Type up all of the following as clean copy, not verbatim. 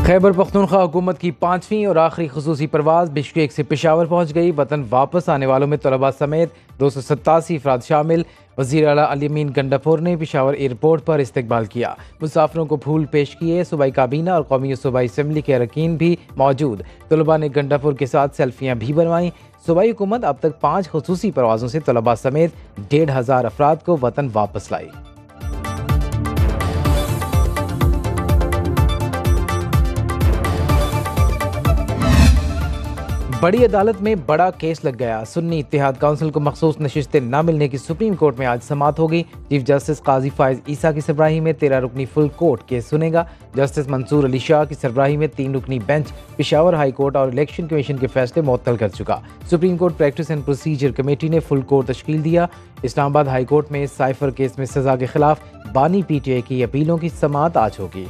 खैबर पख्तूनख्वा हुकूमत की 5वीं और आखिरी खुसूसी परवाज़ बिश्केक से पेशावर पहुँच गई। वतन वापस आने वालों में तलबा समेत 287 अफराद शामिल। वज़ीर आला अली अमीन गंडापुर ने पेशावर एयरपोर्ट पर इस्तकबाल किया। मुसाफिरों को फूल पेश किए। सूबाई काबीना और कौमी सूबाई असम्बली के अरकान भी मौजूद। तलबा ने गंडापुर के साथ सेल्फियाँ भी बनवाईं। सूबाई हुकूमत अब तक 5 खुसूसी परवाज़ों से तलबा समेत 1500 अफराद को वतन वापस लाई। बड़ी अदालत में बड़ा केस लग गया। सुन्नी इत्तेहाद काउंसिल को मखसूस नशिस्तें न मिलने की सुप्रीम कोर्ट में आज समाअत होगी। चीफ जस्टिस काजी फायज ईसा की सरबराही में 13 रुकनी फुल कोर्ट केस सुनेगा। जस्टिस मंसूर अली शाह की सरबराही में 3 रुकनी बेंच पेशावर हाई कोर्ट और इलेक्शन कमीशन के फैसले मुअत्तल कर चुका। Supreme court practice and procedure committee ने फुल कोर्ट तश्कील दिया। इस्लामाबाद हाई कोर्ट में साइफर केस में सजा के खिलाफ बानी PTI की अपीलों की समाअत आज होगी।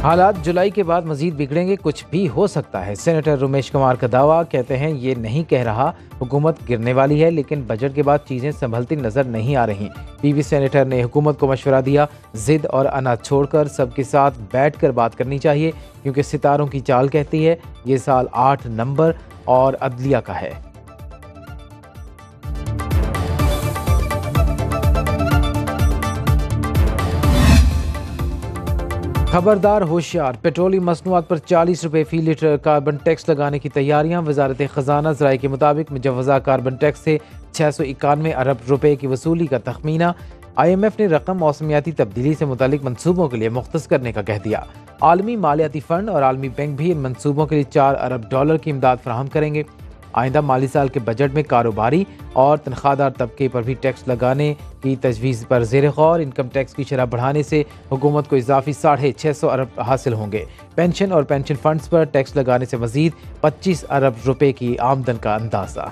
हालात जुलाई के बाद मजीद बिगड़ेंगे, कुछ भी हो सकता है। सेनेटर रमेश कुमार का दावा, कहते हैं ये नहीं कह रहा हुकूमत गिरने वाली है, लेकिन बजट के बाद चीज़ें संभलती नजर नहीं आ रही। PV सेनेटर ने हुकूमत को मशवरा दिया, जिद और अनाज छोड़कर सबके साथ बैठ कर बात करनी चाहिए, क्योंकि सितारों की चाल कहती है ये साल 8 नंबर और अदलिया का है। खबरदार होशियार, पेट्रोलियम मसनूआत पर 40 रुपये फी लीटर कार्बन टैक्स लगाने की तैयारियां। वजारत खजाना ज़राए के मुताबिक मुजवज़ा कार्बन टैक्स से 691 अरब रुपए की वसूली का तखमीना। IMF ने रकम मौसमियाती तब्दीली से मुतालिक मनसूबों के लिए मुख्तस करने का कह दिया। आलमी मालियाती फ़ंड और आलमी बैंक भी इन मनसूबों के लिए $4 अरब की इमदाद फराहम करेंगे। आइंदा माली साल के बजट में कारोबारी और तनख्वाहदार तबके पर भी टैक्स लगाने की तजवीज़ पर ज़ेर गौर। इनकम टैक्स की शरह बढ़ाने से हुकूमत को इजाफी 650 अरब हासिल होंगे। पेंशन और पेंशन फंड्स पर टैक्स लगाने से मजीद 25 अरब रुपए की आमदन का अंदाज़ा।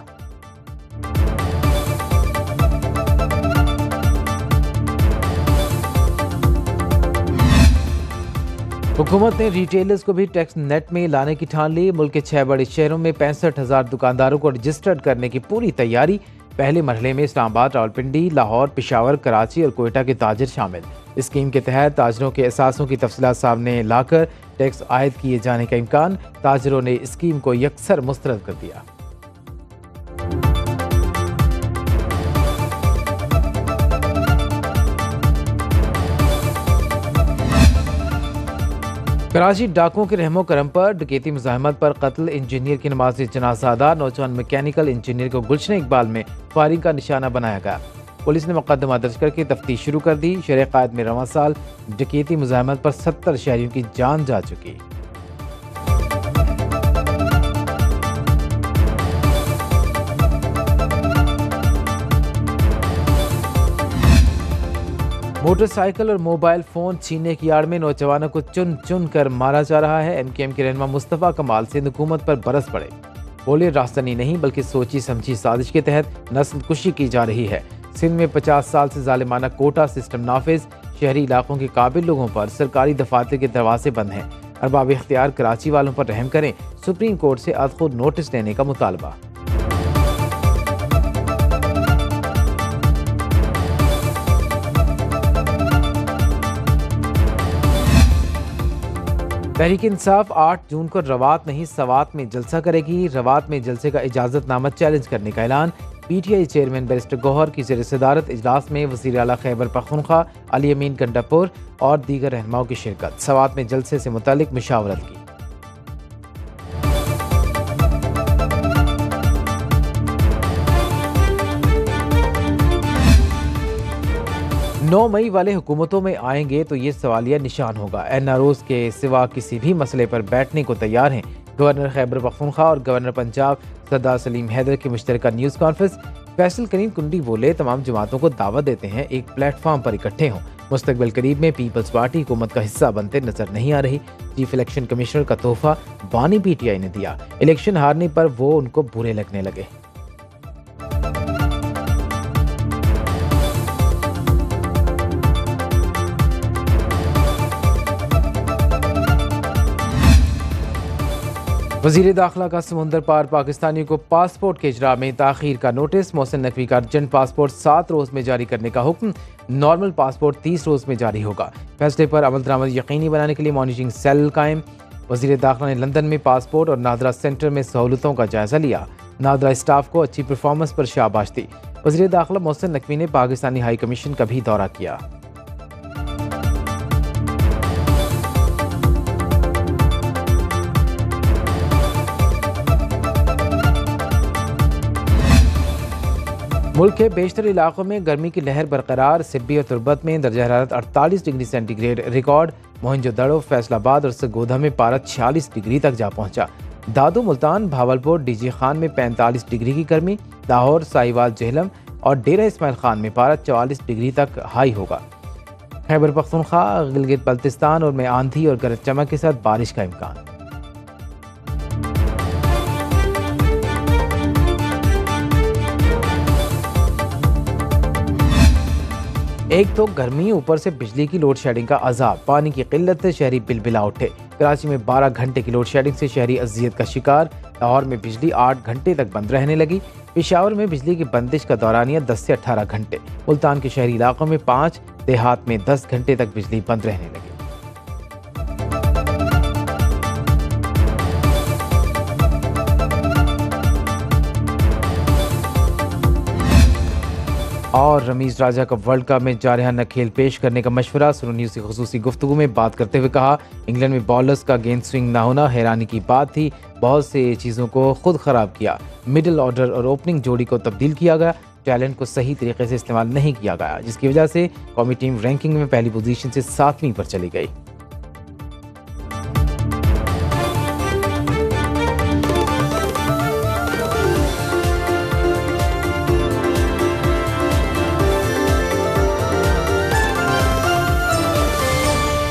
हुकूमत ने रिटेलर्स को भी टैक्स नेट में लाने की ठान ली। मुल्क के 6 बड़े शहरों में 65,000 दुकानदारों को रजिस्टर्ड करने की पूरी तैयारी। पहले मरहले में इस्लामाबाद, रावलपिंडी, लाहौर, पेशावर, कराची और कोयटा के ताजिर शामिल। स्कीम के तहत ताजरों के एहसासों की तफसीलात सामने लाकर टैक्स आयद किए जाने का इम्कान। ताजरों ने स्कीम को यकसर मुस्तरद कर दिया। कराची डाकुओं के रहमो करम पर डकैती मुज़ाहमत पर कत्ल। इंजीनियर की नमाज जनाजा अदा। नौजवान मैकेनिकल इंजीनियर को गुलशन इकबाल में फायरिंग का निशाना बनाया गया। पुलिस ने मुकदमा दर्ज करके तफ्तीश शुरू कर दी। शरह कायद में रवां साल डकैती मुज़ाहमत पर 70 शहरियों की जान जा चुकी। मोटरसाइकिल और मोबाइल फ़ोन छीनने की आड़ में नौजवानों को चुन चुन कर मारा जा रहा है। MKM के रहनुमा मुस्तफ़ा कमाल सिंध हुकूमत पर बरस पड़े। बोले रास्तनी नहीं बल्कि सोची समझी साजिश के तहत नस्ल कुशी की जा रही है। सिंध में 50 साल से जालिमाना कोटा सिस्टम नाफिज। शहरी इलाकों के काबिल लोगों पर सरकारी दफातर के दरवाजे बंद हैं। अरबाब इख्तियार कराची वालों पर रहम करें। सुप्रीम कोर्ट से अद खुद नोटिस लेने का मुतालबा। तहरीक इंसाफ 8 जून को रवात नहीं सवात में जलसा करेगी। रवात में जलसे का इजाजतनामा चैलेंज करने का ऐलान। PTI चेयरमैन बैरिस्टर गौहर की ज़ेर सदारत इजलास में वज़ीर आला खैबर पख्तूनख्वा अली अमीन गंडापुर और दीगर रहनुमाओं की शिरकत। सवात में जलसे से मुतालिक मुशावरत की। 9 मई वाले हुकूमतों में आएंगे तो ये सवालिया निशान होगा। NROs के सिवा किसी भी मसले पर बैठने को तैयार हैं। गवर्नर खैबर पख्तूनख्वा और गवर्नर पंजाब सरदार सलीम हैदर की मुश्तरका न्यूज़ कॉन्फ्रेंस। फैसल करीम कुंडी बोले, तमाम जमातों को दावत देते हैं एक प्लेटफॉर्म पर इकट्ठे हों। मुस्तकबिल करीब में पीपल्स पार्टी हुकूमत का हिस्सा बनते नजर नहीं आ रही। चीफ इलेक्शन कमिश्नर का तोहफा बानी PTI ने दिया। इलेक्शन हारने पर वो उनको बुरे लगने लगे। वज़ीर दाखिला का समुंदर पार पाकिस्तानियों को पासपोर्ट के इजरा में ताख़ीर का नोटिस। मोहसिन नकवी का अर्जेंट पासपोर्ट 7 रोज़ में जारी करने का हुक्म। नॉर्मल पासपोर्ट 30 रोज़ में जारी होगा। फैसले पर अमल दरामद यकीनी बनाने के लिए मॉनिटरिंग सेल कायम। वज़ीर दाखिला ने लंदन में पासपोर्ट और नादरा सेंटर में सहूलतों का जायजा लिया। नादरा स्टाफ को अच्छी परफॉर्मेंस पर शाबाश दी। वज़ीर दाखिला मोहसिन नकवी ने पाकिस्तानी हाई कमीशन का भी दौरा किया। मुल्क के बेशतर इलाकों में गर्मी की लहर बरकरार। सिब्बी और तुर्बत में दर्जा हरारत 48 degree centigrade record. Mohenjodaro, Faisalabad और सरगोधा में पारा 46 डिग्री तक जा पहुंचा। दादू, मुल्तान, भावलपुर, डीजी खान में 45 डिग्री की गर्मी। लाहौर, साहिवाल, जेहलम और डेरा इस्माइल खान में पारा 44 डिग्री तक हाई होगा। खैबर पख्तूनख्वा, गिलगित बल्तिस्तान और में आंधी और गरज चमक के साथ बारिश का इम्कान। एक तो गर्मी, ऊपर से बिजली की लोड शेडिंग का अजाब। पानी की किल्लत से शहरी बिलबिला उठे। कराची में 12 घंटे की लोड शेडिंग से शहरी अजियत का शिकार। लाहौर में बिजली 8 घंटे तक बंद रहने लगी। पेशावर में बिजली की बंदिश का दौरानिया 10 से 18 घंटे। मुल्तान के शहरी इलाकों में 5, देहात में 10 घंटे तक बिजली बंद रहने लगी। और रमीज राजा का वर्ल्ड कप में जारहाना खेल पेश करने का मशवरा। सुनो न्यूज़ की खुसूसी गुफ्तगू में बात करते हुए कहा, इंग्लैंड में बॉलर्स का गेंद स्विंग ना होना हैरानी की बात थी। बहुत से चीज़ों को खुद ख़राब किया। मिडिल ऑर्डर और ओपनिंग जोड़ी को तब्दील किया गया। टैलेंट को सही तरीके से इस्तेमाल नहीं किया गया, जिसकी वजह से कौमी टीम रैंकिंग में पहली पोजीशन से 7वीं पर चली गई।